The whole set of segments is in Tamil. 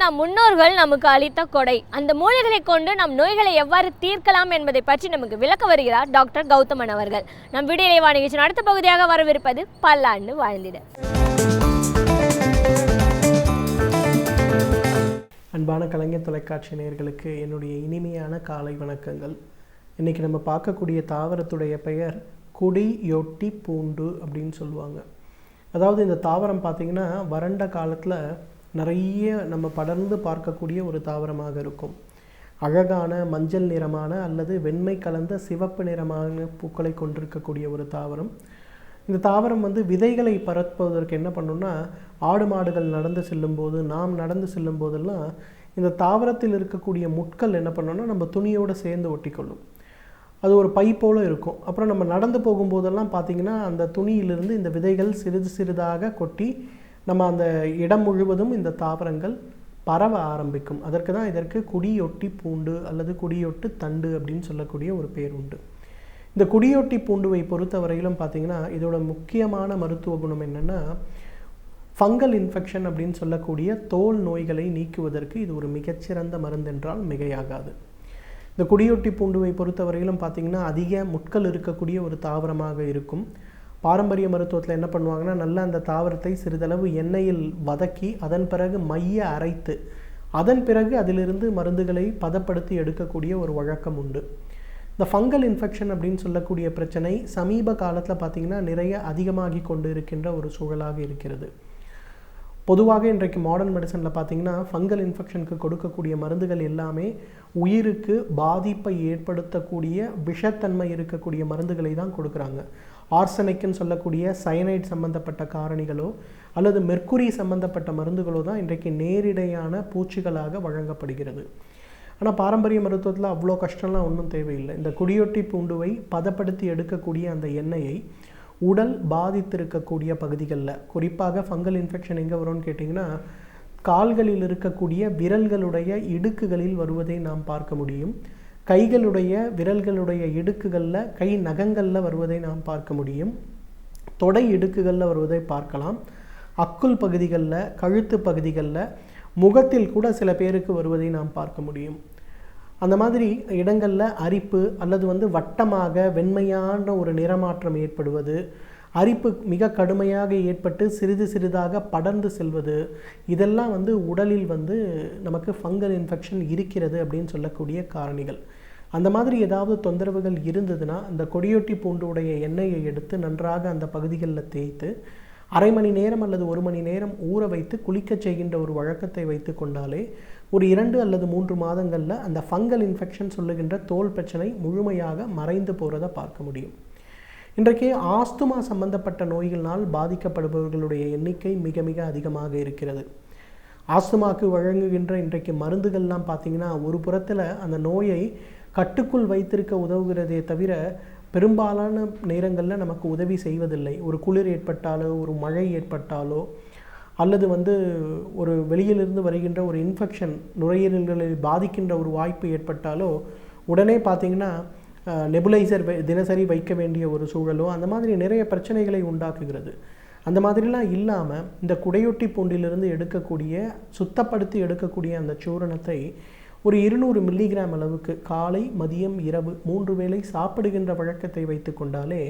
நம் முன்னோர்கள் நமக்கு அளித்த கொடை. அந்த மூலிகளை கொண்டு நம் நோய்களை எவ்வாறு தீர்க்கலாம் என்பதை பற்றி நமக்கு விளக்க வருகிறார் டாக்டர் கௌதமன் அவர்கள். நம் விடியலை நிகழ்ச்சியின் அடுத்த பகுதியாக வரவிருப்பது பல்லாண்டு வாழ்ந்திட. அன்பான கலைஞர் தொலைக்காட்சி நேயர்களுக்கு என்னுடைய இனிமையான காலை வணக்கங்கள். இன்றைக்கி நம்ம பார்க்கக்கூடிய தாவரத்துடைய பெயர் குடியொட்டி பூண்டு அப்படின்னு சொல்லுவாங்க. அதாவது இந்த தாவரம் பார்த்திங்கன்னா வறண்ட காலத்தில் நிறைய நம்ம படர்ந்து பார்க்கக்கூடிய ஒரு தாவரமாக இருக்கும். அழகான மஞ்சள் நிறமான அல்லது வெண்மை கலந்த சிவப்பு நிறமான பூக்களை கொண்டிருக்கக்கூடிய ஒரு தாவரம். இந்த தாவரம் விதைகளை பரப்புவதற்கு என்ன பண்ணணும்னா, ஆடு மாடுகள் நடந்து செல்லும்போது, நாம் நடந்து செல்லும் போதெல்லாம் இந்த தாவரத்தில் இருக்கக்கூடிய முட்கள் என்ன பண்ணணும்னா நம்ம துணியோடு சேர்ந்து ஒட்டிக்கொள்ளும். அது ஒரு பை போல இருக்கும். அப்புறம் நம்ம நடந்து போகும்போதெல்லாம் பார்த்திங்கன்னா அந்த துணியிலிருந்து இந்த விதைகள் சிறிது சிறிதாக கொட்டி நம்ம அந்த இடம் முழுவதும் இந்த தாவரங்கள் பரவ ஆரம்பிக்கும். அதற்கு தான் இதற்கு குடியொட்டி பூண்டு அல்லது குடியொட்டு தண்டு அப்படின்னு சொல்லக்கூடிய ஒரு பேர் உண்டு. இந்த குடியொட்டி பூண்டுவை பொறுத்தவரையிலும் பார்த்திங்கன்னா இதோட முக்கியமான மருத்துவ குணம் என்னென்னா, ஃபங்கல் இன்ஃபெக்ஷன் அப்படின்னு சொல்லக்கூடிய தோல் நோய்களை நீக்குவதற்கு இது ஒரு மிகச்சிறந்த மருந்தென்றால் மிகையாகாது. இந்த குடியொட்டி பூண்டுவை பொறுத்தவரையிலும் பார்த்திங்கன்னா அதிக முட்கள் இருக்கக்கூடிய ஒரு தாவரமாக இருக்கும். பாரம்பரிய மருத்துவத்தில் என்ன பண்ணுவாங்கன்னா, நல்லா அந்த தாவரத்தை சிறிதளவு எண்ணெயில் வதக்கி அதன் பிறகு மைய அரைத்து அதன் பிறகு அதிலிருந்து மருந்துகளை பதப்படுத்தி எடுக்கக்கூடிய ஒரு வழக்கம் உண்டு. இந்த ஃபங்கல் இன்ஃபெக்ஷன் அப்படின்னு சொல்லக்கூடிய பிரச்சனை சமீப காலத்தில் பார்த்திங்கன்னா நிறைய அதிகமாகி கொண்டு இருக்கின்ற ஒரு சூழலாக இருக்கிறது. பொதுவாக இன்றைக்கு மாடர்ன் மெடிசனில் பார்த்திங்கன்னா ஃபங்கல் இன்ஃபெக்ஷனுக்கு கொடுக்கக்கூடிய மருந்துகள் எல்லாமே உயிருக்கு பாதிப்பை ஏற்படுத்தக்கூடிய விஷத்தன்மை இருக்கக்கூடிய மருந்துகளை தான் கொடுக்குறாங்க. ஆர்சனிக்குன்னு சொல்லக்கூடிய சயனைட் சம்பந்தப்பட்ட காரணிகளோ அல்லது மெர்க்குரி சம்பந்தப்பட்ட மருந்துகளோ தான் இன்றைக்கு நேரிடையான பூச்சிகளாக வழங்கப்படுகிறது. ஆனால் பாரம்பரிய மருத்துவத்தில் அவ்வளோ கஷ்டம்லாம் ஒன்றும் தேவையில்லை. இந்த குடியொட்டி பூண்டுவை பதப்படுத்தி எடுக்கக்கூடிய அந்த எண்ணெயை உடல் பாதித்திருக்கக்கூடிய பகுதிகளில், குறிப்பாக ஃபங்கல் இன்ஃபெக்ஷன் எங்கே வரும்னு கேட்டிங்கன்னா, கால்களில் இருக்கக்கூடிய விரல்களுடைய இடுக்குகளில் வருவதை நாம் பார்க்க முடியும். கைகளுடைய விரல்களுடைய இடுக்குகளில், கை நகங்களில் வருவதை நாம் பார்க்க முடியும். தொடை இடுக்குகளில் வருவதை பார்க்கலாம். அக்குள் பகுதிகளில், கழுத்து பகுதிகளில், முகத்தில் கூட சில பேருக்கு வருவதை நாம் பார்க்க முடியும். அந்த மாதிரி இடங்களில் அரிப்பு அல்லது வட்டமாக வெண்மையான ஒரு நிறமாற்றம் ஏற்படுவது, அரிப்பு மிக கடுமையாக ஏற்பட்டு சிறிது சிறிதாக படர்ந்து செல்வது, இதெல்லாம் உடலில் நமக்கு ஃபங்கல் இன்ஃபெக்ஷன் இருக்கிறது அப்படின்னு சொல்லக்கூடிய காரணிகள். அந்த மாதிரி ஏதாவது தொந்தரவுகள் இருந்ததுன்னா அந்த கொடியொட்டி பூண்டுடைய எண்ணெயை எடுத்து நன்றாக அந்த பகுதிகளில் தேய்த்து அரை மணி நேரம் அல்லது 1 மணி நேரம் ஊற வைத்து குளிக்க செய்கின்ற ஒரு வழக்கத்தை வைத்து கொண்டாலே ஒரு 2 அல்லது 3 மாதங்களில் அந்த ஃபங்கல் இன்ஃபெக்ஷன் சொல்லுகின்ற தோல் பிரச்சனை முழுமையாக மறைந்து போகிறத பார்க்க முடியும். இன்றைக்கு ஆஸ்துமா சம்பந்தப்பட்ட நோய்களினால் பாதிக்கப்படுபவர்களுடைய எண்ணிக்கை மிக மிக அதிகமாக இருக்கிறது. ஆஸ்துமாவுக்கு வழங்குகின்ற இன்றைக்கு மருந்துகள்லாம் பார்த்திங்கன்னா ஒரு புறத்தில் அந்த நோயை கட்டுக்குள் வைத்திருக்க உதவுகிறதே தவிர பெரும்பாலான நேரங்களில் நமக்கு உதவி செய்வதில்லை. ஒரு குளிர் ஏற்பட்டாலோ, ஒரு மழை ஏற்பட்டாலோ, அல்லது ஒரு வெளியிலிருந்து வருகின்ற ஒரு இன்ஃபெக்ஷன் நுரையீரல்களை பாதிக்கின்ற ஒரு வாய்ப்பு ஏற்பட்டாலோ உடனே பார்த்திங்கன்னா நெபுலைசர் தினசரி வைக்க வேண்டிய ஒரு சூழலோ அந்த மாதிரி நிறைய பிரச்சனைகளை உண்டாக்குகிறது. அந்த மாதிரிலாம் இல்லாமல் இந்த குடையொட்டி பூண்டிலிருந்து எடுக்கக்கூடிய சுத்தப்படுத்தி எடுக்கக்கூடிய அந்த சூரணத்தை ஒரு 200 மில்லிகிராம் அளவுக்கு காலை மதியம் இரவு 3 வேளை சாப்பிடுகின்ற வழக்கத்தை வைத்து கொண்டாலே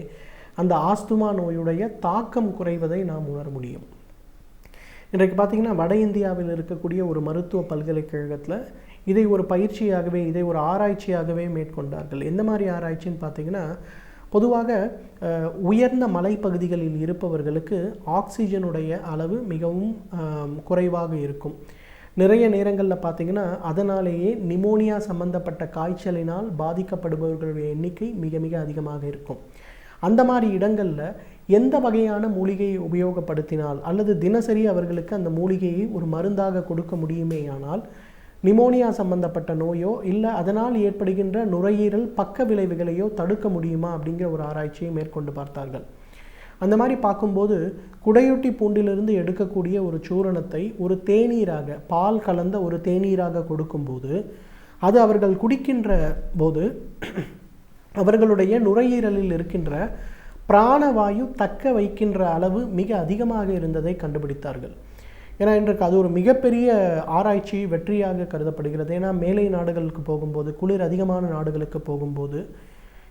அந்த ஆஸ்துமா நோயுடைய தாக்கம் குறைவதை நாம் உணர முடியும். இன்றைக்கு பார்த்திங்கன்னா வட இந்தியாவில் இருக்கக்கூடிய ஒரு மருத்துவ பல்கலைக்கழகத்தில் இதை ஒரு பயிற்சியாகவே, இதை ஒரு ஆராய்ச்சியாகவே மேற்கொண்டார்கள். எந்த மாதிரி ஆராய்ச்சின்னு பார்த்திங்கன்னா, பொதுவாக உயர்ந்த மலைப்பகுதிகளில் இருப்பவர்களுக்கு ஆக்சிஜனுடைய அளவு மிகவும் குறைவாக இருக்கும். நிறைய நேரங்களில் பார்த்திங்கன்னா அதனாலேயே நிமோனியா சம்பந்தப்பட்ட காய்ச்சலினால் பாதிக்கப்படுபவர்களுடைய எண்ணிக்கை மிக மிக அதிகமாக இருக்கும். அந்த மாதிரி இடங்களில் எந்த வகையான மூலிகையை உபயோகப்படுத்தினால் அல்லது தினசரி அவர்களுக்கு அந்த மூலிகையை ஒரு மருந்தாக கொடுக்க முடியுமேயானால் நிமோனியா சம்பந்தப்பட்ட நோயோ இல்லை அதனால் ஏற்படுகின்ற நுரையீரல் பக்க விளைவுகளையோ தடுக்க முடியுமா அப்படிங்கிற ஒரு ஆராய்ச்சியை மேற்கொண்டு பார்த்தார்கள். அந்த மாதிரி பார்க்கும்போது குடையொட்டி பூண்டிலிருந்து எடுக்கக்கூடிய ஒரு சூரணத்தை ஒரு தேநீராக, பால் கலந்த ஒரு தேநீராக கொடுக்கும்போது அது அவர்கள் குடிக்கின்ற போது அவர்களுடைய நுரையீரலில் இருக்கின்ற பிராணவாயு தக்க வைக்கின்ற அளவு மிக அதிகமாக இருந்ததை கண்டுபிடித்தார்கள். ஏன்னா இன்றைக்கு அது ஒரு மிகப்பெரிய ஆராய்ச்சி வெற்றியாக கருதப்படுகிறது. ஏன்னா மேலை நாடுகளுக்கு போகும்போது, குளிர் அதிகமான நாடுகளுக்கு போகும்போது,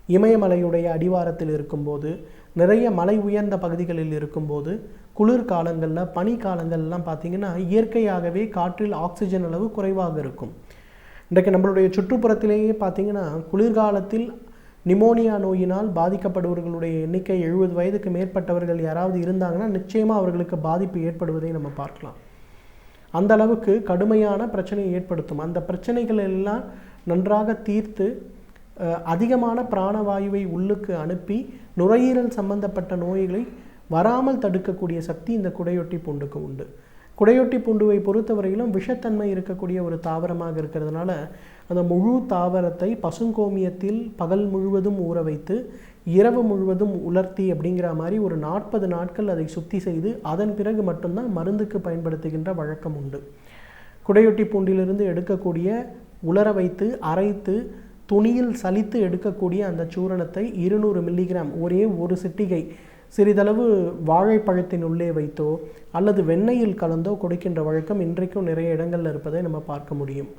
இமயமலையுடைய அடிவாரத்தில் இருக்கும்போது, நிறைய மலை உயர்ந்த பகுதிகளில் இருக்கும்போது, குளிர் காலங்களில், பனி காலங்கள்லாம் பார்த்திங்கன்னா இயற்கையாகவே காற்றில் ஆக்சிஜன் அளவு குறைவாக இருக்கும். இன்றைக்கு நம்மளுடைய சுற்றுப்புறத்திலேயே பார்த்திங்கன்னா குளிர்காலத்தில் நிமோனியா நோயினால் பாதிக்கப்படுபவர்களுடைய எண்ணிக்கை 70 வயதுக்கு மேற்பட்டவர்கள் யாராவது இருந்தாங்கன்னா நிச்சயமாக அவர்களுக்கு பாதிப்பு ஏற்படுவதை நம்ம பார்க்கலாம். அந்த அளவுக்கு கடுமையான பிரச்சனையை ஏற்படுத்தும். அந்த பிரச்சனைகள் எல்லாம் நன்றாக தீர்த்து அதிகமான பிராணவாயுவை உள்ளுக்கு அனுப்பி நுரையீரல் சம்பந்தப்பட்ட நோய்களை வராமல் தடுக்கக்கூடிய சக்தி இந்த குடையொட்டி பூண்டுக்கு உண்டு. குடையொட்டி பூண்டுவை பொறுத்தவரையிலும் விஷத்தன்மை இருக்கக்கூடிய ஒரு தாவரமாக இருக்கிறதுனால அந்த முழு தாவரத்தை பசுங்கோமியத்தில் பகல் முழுவதும் ஊற வைத்து இரவு முழுவதும் உலர்த்தி அப்படிங்கிற மாதிரி ஒரு 40 நாட்கள் அதை சுத்தி செய்து அதன் பிறகு மட்டும்தான் மருந்துக்கு பயன்படுத்துகின்ற வழக்கம் உண்டு. குடையொட்டி பூண்டிலிருந்து எடுக்கக்கூடிய உலர வைத்து அரைத்து துணியில் சலித்து எடுக்கக்கூடிய அந்த சூரணத்தை 200 மில்லிகிராம், ஒரே ஒரு சிட்டிகை சிறிதளவு வாழைப்பழத்தின் உள்ளே வைத்தோ அல்லது வெண்ணெயில் கலந்தோ கொடுக்கின்ற வழக்கம் இன்றைக்கும் நிறைய இடங்களில் இருப்பதை நம்ம பார்க்க முடியும்.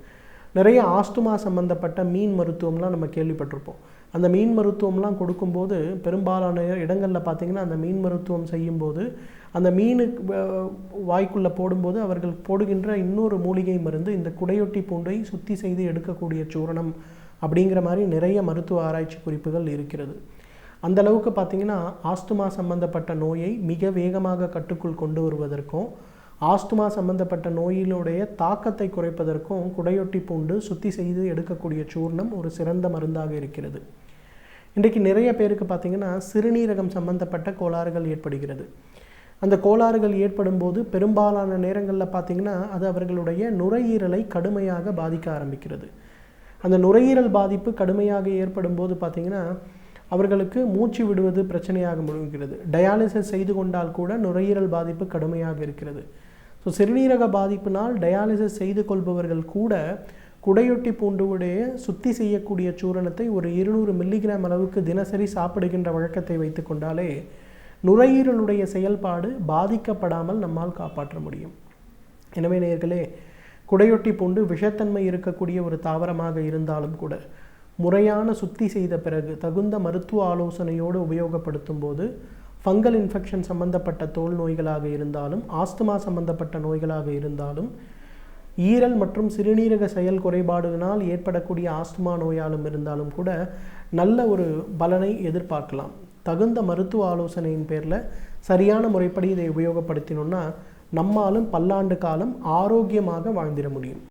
நிறைய ஆஸ்துமா சம்பந்தப்பட்ட மீன் மருத்துவம்லாம் நம்ம கேள்விப்பட்டிருப்போம். அந்த மீன் மருத்துவம்லாம் கொடுக்கும்போது பெரும்பாலான இடங்களில் பார்த்திங்கன்னா அந்த மீன் மருத்துவம் செய்யும்போது அந்த மீனுக்கு வாய்க்குள்ளே போடும்போது அவர்கள் போடுகின்ற இன்னொரு மூலிகை மருந்து இந்த குடையொட்டி பூண்டை சுத்தி செய்து எடுக்கக்கூடிய சூரணம் அப்படிங்கிற மாதிரி நிறைய மருத்துவ ஆராய்ச்சி குறிப்புகள் இருக்கிறது. அந்த அளவுக்கு பார்த்திங்கன்னா ஆஸ்துமா சம்பந்தப்பட்ட நோயை மிக வேகமாக கட்டுக்குள் கொண்டு வருவதற்கும் ஆஸ்துமா சம்பந்தப்பட்ட நோயினுடைய தாக்கத்தை குறைப்பதற்கும் குடையொட்டி பூண்டு சுத்தி செய்து எடுக்கக்கூடிய சூர்ணம் ஒரு சிறந்த மருந்தாக இருக்கிறது. இன்றைக்கு நிறைய பேருக்கு பார்த்திங்கன்னா சிறுநீரகம் சம்பந்தப்பட்ட கோளாறுகள் ஏற்படுகிறது. அந்த கோளாறுகள் ஏற்படும் போது பெரும்பாலான நேரங்களில் பார்த்திங்கன்னா அது அவர்களுடைய நுரையீரலை கடுமையாக பாதிக்க ஆரம்பிக்கிறது. அந்த நுரையீரல் பாதிப்பு கடுமையாக ஏற்படும் போது பார்த்திங்கன்னா அவர்களுக்கு மூச்சு விடுவது பிரச்சனையாக முடிகிறது. டயாலிசிஸ் செய்து கொண்டால் கூட நுரையீரல் பாதிப்பு கடுமையாக இருக்கிறது. ஸோ சிறுநீரக பாதிப்பினால் டயாலிசிஸ் செய்து கொள்பவர்கள் கூட குடையொட்டி பூண்டுடைய சுத்தி செய்யக்கூடிய சூரணத்தை ஒரு 200 மில்லிகிராம் அளவுக்கு தினசரி சாப்பிடுகின்ற வழக்கத்தை வைத்து கொண்டாலே நுரையீரலுடைய செயல்பாடு பாதிக்கப்படாமல் நம்மால் காப்பாற்ற முடியும். எனவே நேயர்களே, குடையொட்டி பூண்டு விஷத்தன்மை இருக்கக்கூடிய ஒரு தாவரமாக இருந்தாலும் கூட முறையான சுத்தி செய்த பிறகு தகுந்த மருத்துவ ஆலோசனையோடு உபயோகப்படுத்தும் போது ஃபங்கல் இன்ஃபெக்ஷன் சம்பந்தப்பட்ட தோல் நோய்களாக இருந்தாலும் ஆஸ்துமா சம்பந்தப்பட்ட நோய்களாக இருந்தாலும் ஈரல் மற்றும் சிறுநீரக செயல் குறைபாடுகளால் ஏற்படக்கூடிய ஆஸ்துமா நோயாலும் இருந்தாலும் கூட நல்ல ஒரு பலனை எதிர்பார்க்கலாம். தகுந்த மருத்துவ ஆலோசனையின் பேரில் சரியான முறைப்படி இதை உபயோகப்படுத்தினோம்னா நம்மாலும் பல்லாண்டு காலம் ஆரோக்கியமாக வாழ்ந்திட முடியும்.